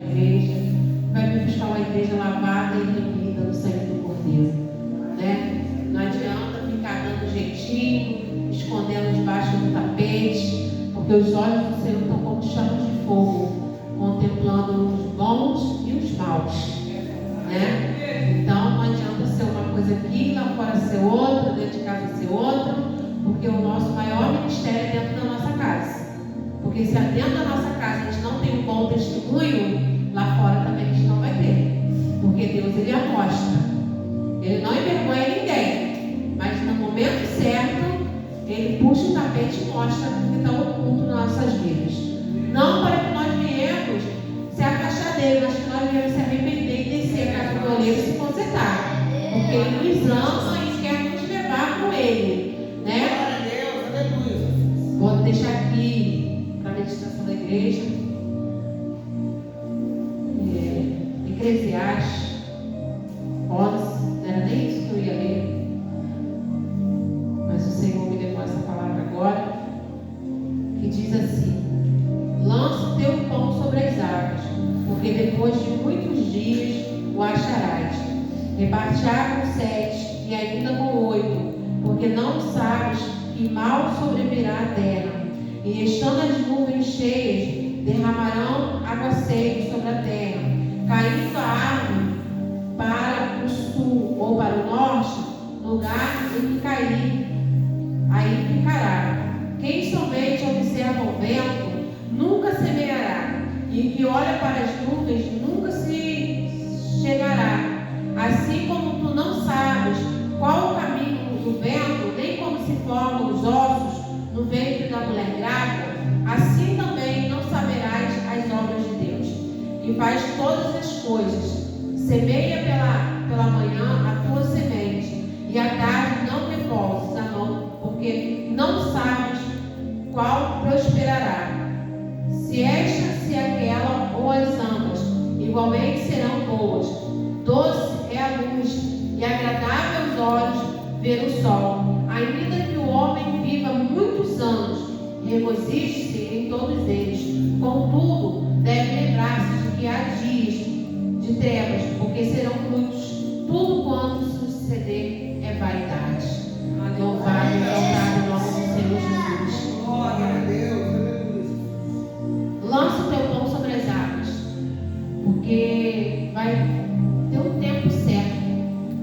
igreja, vai me buscar uma igreja lavada e remida no sangue do Cordeiro, né? Não adianta ficar dando jeitinho, escondendo debaixo do tapete, porque os olhos do Senhor estão como chamas de fogo, contemplando os bons e os maus, né? Então não adianta ser uma coisa aqui, lá fora ser outra, dentro de casa ser outra, porque o nosso maior ministério é dentro da nossa casa. Porque se dentro da nossa casa a gente não tem um bom testemunho, lá fora também a gente não vai ter. Porque Deus, Ele amostra. Ele não envergonha ninguém. Mas no momento certo, Ele puxa o tapete e mostra o que está oculto nas nossas vidas. Não para que nós viemos se afastar dele, mas que nós viemos se arrepender e descer a casa do oleiro e se consertar. Porque Ele nos ama e quer nos levar com Ele, né? Vou deixar aqui para a meditação da igreja Eclesiastes 11, não era nem isso que eu ia ler, mas o Senhor me levou essa palavra agora, que diz assim: lança o teu pão sobre as águas, porque depois de muitos dias o acharás. Reparte-á com 7 e ainda com 8, porque não sabes que mal sobrevirá a terra, e estando as nuvens cheias, derramarão aguaceiros sobre a terra, caindo a árvore para o sul ou para o norte, lugar em que cair, aí ficará. Quem somente observa o vento nunca semeará, e que olha para as nuvens nunca se chegará. Assim como tu não sabes qual o caminho do vento, nem como se formam os ossos no ventre da mulher grávida, assim também não saberás as obras de Deus, que faz todas as coisas. Semeia pela manhã a tua semente, e à tarde não repouses a mão, porque não sabes qual prosperará, se esta, se aquela, ou as ambas, igualmente serão boas. Doce é a luz e agradável aos olhos ver o sol, ainda que o homem viva muitos anos, regozije-se em todos eles. Contudo, deve lembrar-se de que há dias de trevas, porque serão muitos. Tudo quanto suceder é vaidade. Louvado e exaltado o nome do Senhor Jesus. Glória a Deus. Lança o teu pão sobre as águas, porque vai ter um tempo certo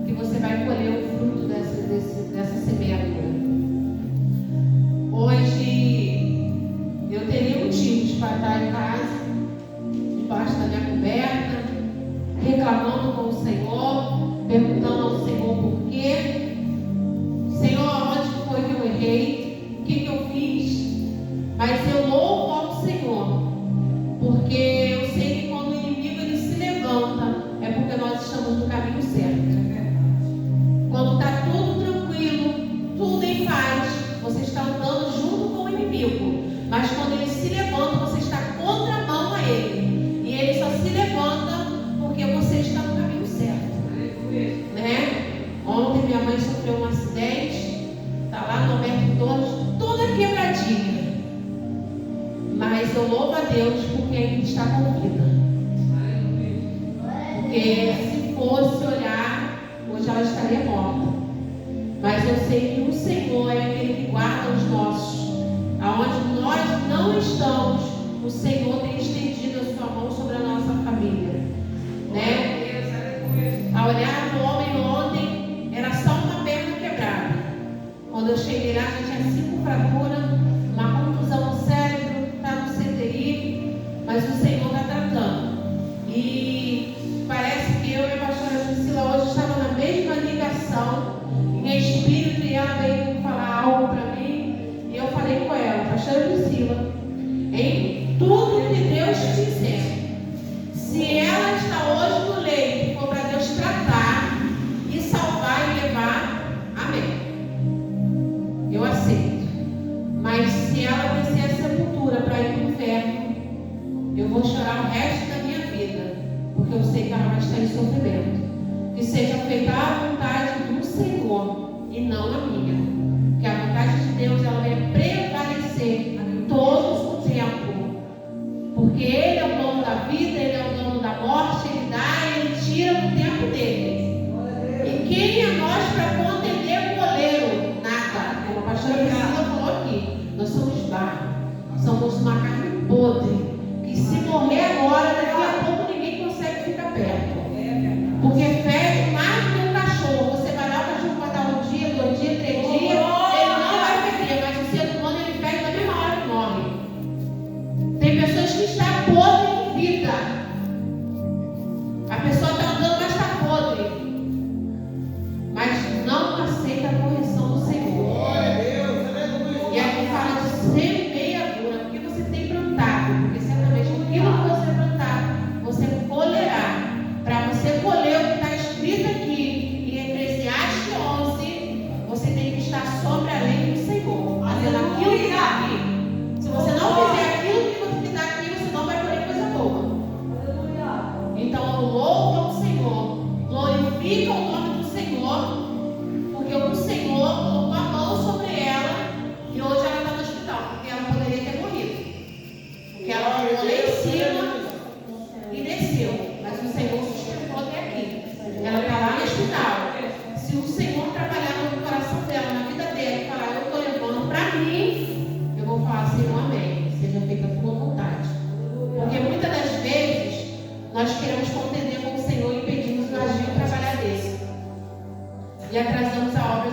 que você vai colher o fruto dessa semeadura. Hoje eu teria motivos para estar em casa, debaixo da minha coberta, reclamando com o Senhor, perguntando ao Senhor por quê. Senhor, onde foi que eu errei? O que eu fiz? Mas eu louvo ao Senhor, porque eu sei que quando o inimigo ele se levanta, é porque nós estamos no caminho certo. Quando está tudo tranquilo, tudo em paz, você está andando junto com o inimigo. Mas quando ele se levanta, você está contramão a ele. E ele só se levanta porque você está no caminho certo, né? Ontem minha mãe sofreu um acidente, está lá no Alberto Torres, toda quebradinha. Mas eu louvo a Deus porque ele está com vida. Porque se fosse olhar, hoje ela estaria morta. Mas eu sei que o Senhor é aquele que guarda os nossos. Aonde nós não estamos, o Senhor tem estendido a sua mão sobre a nossa família, né? A olhar no homem ontem, era só uma perna quebrada. Quando eu cheguei lá, já tinha 5 fraturas, uma contusão no cérebro, está no CTI, mas o Senhor está tratando. E parece que eu e a pastora Priscila hoje estava na mesma ligação, em espírito, e ela veio falar algo para mim, e eu falei com ela: pastora Priscila, em tudo que Deus te disser, se ela está hoje no leito e for para Deus tratar e salvar e levar, amém, eu aceito. Mas se ela descer a sepultura para ir para o inferno, eu vou chorar o resto da minha vida, porque eu sei que ela vai estar em sofrimento. Que seja feita a vontade do Senhor e não a minha. Que a vontade de Deus ela vai prevalecer todo o tempo, porque Ele é o dono da vida, Ele é o dono somos uma carne podre, que se morrer agora, daqui a pouco ninguém consegue ficar perto. Porque fede mais do que um cachorro. Você vai lá, o cachorro vai dar um dia, 2 dias, 3 dias, ele não vai feder, mas o ser humano ele fede na mesma hora que morre. Tem pessoas que estão podres em vida. A pessoa está andando, mas está podre. Mas não aceita a correção do Senhor. E aqui fala de semeadura, porque você tem plantado, porque certamente aquilo que você plantar, você colherá. Para você colher o que está escrito aqui em Eclesiastes 11, você tem que estar sobre a lei do Senhor, fazendo aquilo que está aqui. Se você não fizer aquilo que está aqui, você não vai colher coisa boa. Então louva o Senhor, glorifica o nome do Senhor, porque o Senhor colocou a mão sobre ela e hoje ela está no hospital, porque ela poderia ter morrido. Porque ela ficou lá em cima e desceu, mas o Senhor sustentou até aqui. Ela está lá no hospital. Se o Senhor trabalhar no coração dela, na vida dela, e falar, eu estou levando para mim, eu vou falar assim, amém, seja feita a tua vontade. Porque muitas das vezes nós queremos contender com o Senhor e impedimos o agir e o trabalhar dele. E atrasamos a obra